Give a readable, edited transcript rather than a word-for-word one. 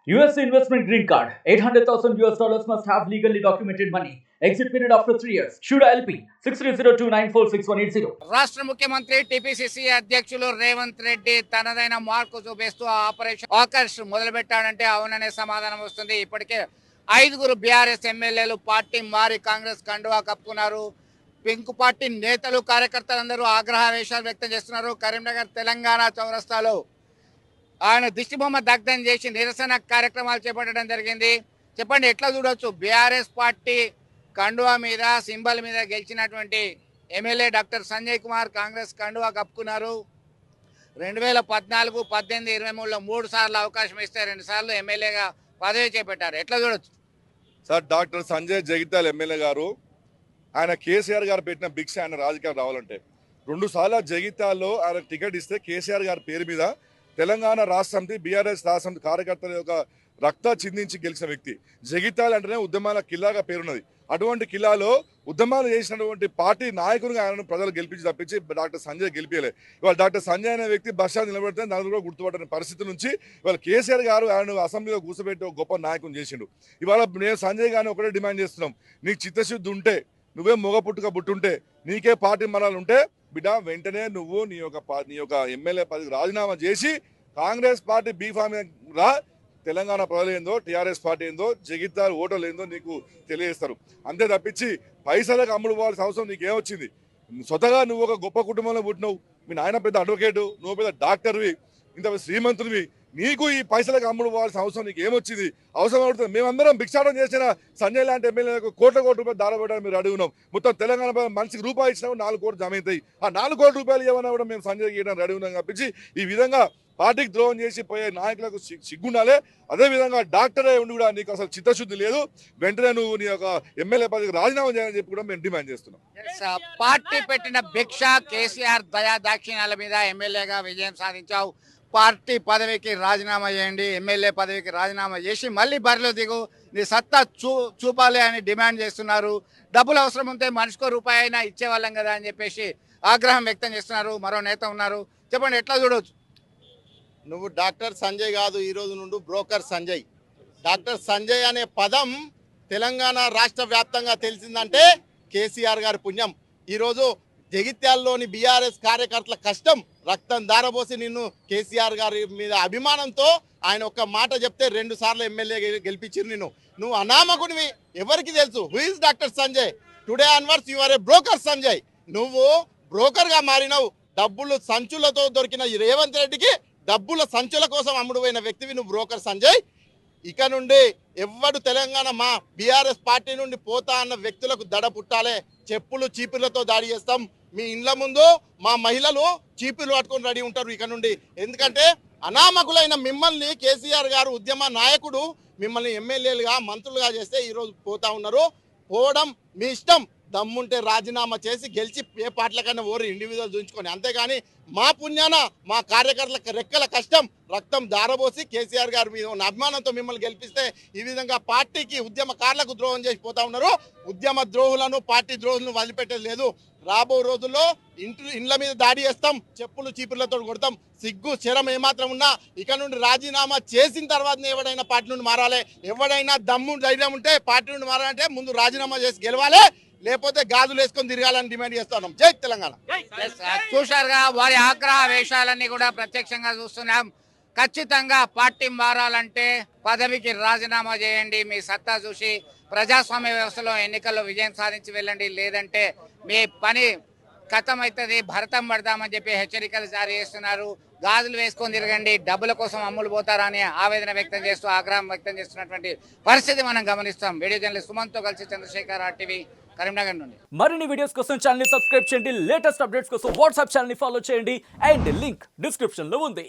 US investment green card. $800,000 must have legally documented money. Exit period after 3 years. Shuda LP 6302946180. రాష్ట్ర ముఖ్యమంత్రి TPCC అధ్యక్షులు రేవంత్ రెడ్డి తనదైన mark చూపిస్తూ operation Akarsh మొదలుపెట్టాడంటే అవుననే సమాధానం వస్తుంది. ఇప్పటికే 5 బీఆర్ఎస్ ఎమ్మెల్యేలు పార్టీ మారి కాంగ్రెస్ కండువా కప్పుకున్నారు. పింక్ పార్టీ నేతలు కార్యకర్తలందరూ ఆగ్రహావేశాలు వ్యక్తం చేస్తున్నారు. కరీంనగర్ తెలంగాణ చౌరస్తాలో ఆయన దిష్టిబొమ్మ దగ్ధం చేసి నిరసన కార్యక్రమాలు చేపట్టడం జరిగింది. చెప్పండి, ఎట్లా చూడొచ్చు? బీఆర్ఎస్ పార్టీ కండువా మీద సింబల్ మీద గెలిచినటువంటి ఎమ్మెల్యే డాక్టర్ సంజయ్ కుమార్ కాంగ్రెస్ కండువా కప్పుకున్నారు. 2014, 18, 23లో 3 సార్లు అవకాశం ఇస్తే 2 సార్లు ఎమ్మెల్యేగా పదవి చేపట్టారు. ఎట్లా చూడొచ్చు sir? Doctor Sanjay Jagtial MLA గారు, ఆయన కేసీఆర్ గారు పెట్టిన భిక్ష ఆయన రాజకీయాలు రావాలంటే 2 సార్లు జగిత్యాల్లో ఆయన టికెట్ ఇస్తే కేసీఆర్ గారి పేరు మీద తెలంగాణ రాష్ట్ర సమితి బీఆర్ఎస్ రాష్ట్ర సమితి కార్యకర్తల యొక్క రక్త చిందించి గెలిచిన వ్యక్తి. జగిత్యాల అంటేనే ఉద్యమాల కిల్లాగా పేరున్నది. అటువంటి కిల్లాలో ఉద్యమాలు చేసినటువంటి పార్టీ నాయకునిగా ఆయనను ప్రజలు గెలిపించి తప్పించి డాక్టర్ సంజయ్ గెలిపించలే. ఇవాళ డాక్టర్ సంజయ్ అనే వ్యక్తి బస్టాండ్ నిలబడితే నలుగురు కూడా గుర్తుపట్టిన పరిస్థితి నుంచి ఇవాళ కేసీఆర్ గారు ఆయన అసెంబ్లీలో కూర్చోబెట్టి ఒక గొప్ప నాయకుని చేసిండు. ఇవాళ నేను సంజయ్ గారిని ఒకటే డిమాండ్ చేస్తున్నాం, నీకు చిత్తశుద్ధి ఉంటే, నువ్వే మొగ పుట్టుక బుట్టుంటే, నీకే పార్టీ మనాలు ఉంటే బిడ్డ వెంటనే నువ్వు నీ యొక్క ఎమ్మెల్యే పదవికి రాజీనామా చేసి కాంగ్రెస్ పార్టీ బీఫామ్ రా. తెలంగాణ ప్రజలు ఏందో, టీఆర్ఎస్ పార్టీ ఏందో, జగిత్యాల ఓటర్లు ఏందో నీకు తెలియజేస్తారు. అంతే తప్పించి పైసలకు అమ్ముడు పోవాల్సిన అవసరం నీకేమొచ్చింది? స్వతగా నువ్వు ఒక గొప్ప కుటుంబంలో పుట్టినావు, మీ నాయన పెద్ద అడ్వకేటు, నువ్వు పెద్ద డాక్టర్వి, ఇంత శ్రీమంతునివి, నీకు ఈ పైసలకు అమ్ముడు పోవాల్సిన అవసరం నీకు ఏమొచ్చింది? అవసరం పడుతుంది. మేమందరం భిక్షాటం చేసిన సంజయ్ లాంటి ఎమ్మెల్యేలకు కోట్ల రూపాయలు దారబెట్టడం మీరు అడుగున్నాం. మొత్తం తెలంగాణ మనిషికి రూపాయి ఇచ్చినా 4 కోట్లు జమ అవుతాయి. ఆ 4 కోట్ల రూపాయలు ఏమన్నా కూడా మేము సంజయ్ చేయడానికి రెడీ ఉన్నాం తప్పించి ఈ విధంగా పార్టీకి ద్రోహం చేసి పోయే నాయకులకు సిగ్గుండాలి. అదేవిధంగా డాక్టరే ఉండి కూడా నీకు అసలు చిత్తశుద్ధి లేదు. వెంటనే నువ్వు నీ యొక్క ఎమ్మెల్యే పదవికి రాజీనామా చేయాలని చెప్పి కూడా మేము డిమాండ్ చేస్తున్నాం. పార్టీ పెట్టిన భిక్ష కేసీఆర్ దయా దాక్షిణ్యాల మీద ఎమ్మెల్యేగా విజయం సాధించావు. పార్టీ పదవికి రాజీనామా చేయండి, ఎమ్మెల్యే పదవికి రాజీనామా చేసి మళ్ళీ బరిలో దిగు, నీ సత్తా చూపాలి అని డిమాండ్ చేస్తున్నారు. డబ్బులు అవసరం ఉంటే మనిషికో రూపాయి అయినా ఇచ్చేవాళ్ళం కదా అని చెప్పేసి ఆగ్రహం వ్యక్తం చేస్తున్నారు. మరో నేత ఉన్నారు, చెప్పండి, ఎట్లా చూడవచ్చు? నువ్వు డాక్టర్ సంజయ్ కాదు, ఈ రోజు నుండి బ్రోకర్ సంజయ్. డాక్టర్ సంజయ్ అనే పదం తెలంగాణ రాష్ట్ర వ్యాప్తంగా తెలిసిందంటే కేసీఆర్ గారి పుణ్యం. ఈరోజు జగిత్యాల్లోని బీఆర్ఎస్ కార్యకర్తల కష్టం రక్తం దారబోసి నిన్ను కేసీఆర్ గారి మీద అభిమానంతో ఆయన ఒక్క మాట చెప్తే 2 సార్లు ఎమ్మెల్యే గెలిపించారు నిన్ను. నువ్వు అనామకుడివి, ఎవరికి తెలుసు who is doctor Sanjay. Today onwards you are a broker Sanjay. నువ్వు బ్రోకర్గా మారినావు. డబ్బులు సంచులతో దొరికిన రేవంత్ రెడ్డికి డబ్బుల సంచుల కోసం అమ్ముడుపోయిన వ్యక్తివి నువ్వు బ్రోకర్ సంజయ్. ఇక నుండి ఎవ్వడు తెలంగాణ మా బీఆర్ఎస్ పార్టీ నుండి పోతా అన్న వ్యక్తులకు దడ పుట్టాలే. చెప్పులు చీపుర్లతో దాడి చేస్తాం. మీ ఇండ్ల ముందు మా మహిళలు చీపుర్లు పట్టుకొని రెడీ ఉంటారు ఇక నుండి. ఎందుకంటే అనామకులైన మిమ్మల్ని కేసీఆర్ గారు ఉద్యమ నాయకుడు మిమ్మల్ని ఎమ్మెల్యేలుగా మంత్రులుగా చేస్తే ఈరోజు పోతా ఉన్నారు. పోవడం మీ ఇష్టం. దమ్ముంటే రాజీనామా చేసి గెలిచి ఏ పార్టీలకన్నా ఓరు ఇండివిజువల్ చూపించుకొని, అంతేగాని మా పుణ్యాన మా కార్యకర్తల రెక్కల కష్టం రక్తం దారబోసి కేసీఆర్ గారి మీద ఉన్న అభిమానంతో మిమ్మల్ని గెలిపిస్తే ఈ విధంగా పార్టీకి ఉద్యమకారులకు ద్రోహం చేసి పోతా ఉన్నారు. ఉద్యమ ద్రోహులను పార్టీ ద్రోహులను వదిలిపెట్టేది లేదు. రాబో రోజుల్లో ఇండ్ల మీద దాడి చేస్తాం, చెప్పులు చీపుర్లతో కొడతాం. సిగ్గు శరం ఏమాత్రం ఉన్నా ఇక నుండి రాజీనామా చేసిన తర్వాత ఎవడైనా పార్టీ నుండి మారాలి. ఎవడైనా దమ్ము ధైర్యం ఉంటే పార్టీ నుండి మారాలంటే ముందు రాజీనామా చేసి గెలవాలి, లేకపోతే గాజులు వేసుకొని తిరగాలని డిమాండ్ చేస్తున్నాం. జై తెలంగాణ. చూశారుగా, వారి ఆగ్రహ వేషాలన్నీ కూడా ప్రత్యక్షంగా చూస్తున్నాం. ఖచ్చితంగా పార్టీ మారాలంటే పదవికి రాజీనామా చేయండి, మీ సత్తా చూసి ప్రజాస్వామ్య వ్యవస్థలో ఎన్నికల్లో విజయం సాధించి వెళ్ళండి, లేదంటే మీ పని ఖతమవుతుంది, భరతం పడదామని చెప్పి హెచ్చరికలు జారీ చేస్తున్నారు. గాజులు వేసుకొని తిరగండి, డబ్బుల కోసం అమ్ములు పోతారని ఆవేదన వ్యక్తం చేస్తూ ఆగ్రహం వ్యక్తం చేస్తున్నటువంటి పరిస్థితి మనం గమనిస్తాం. వీడియో జర్నలిస్ట్ సుమన్తో కలిసి చంద్రశేఖర్, RTV, కరీంనగర్ నుండి. మరిన్ని వీడియోస్ కోసం ఛానల్ ని సబ్స్క్రైబ్ చేయండి, లేటెస్ట్ అప్డేట్స్ కోసం వాట్సాప్ ఛానల్ ని ఫాలో చేయండి, అండ్ లింక్ డిస్క్రిప్షన్ లో ఉంది.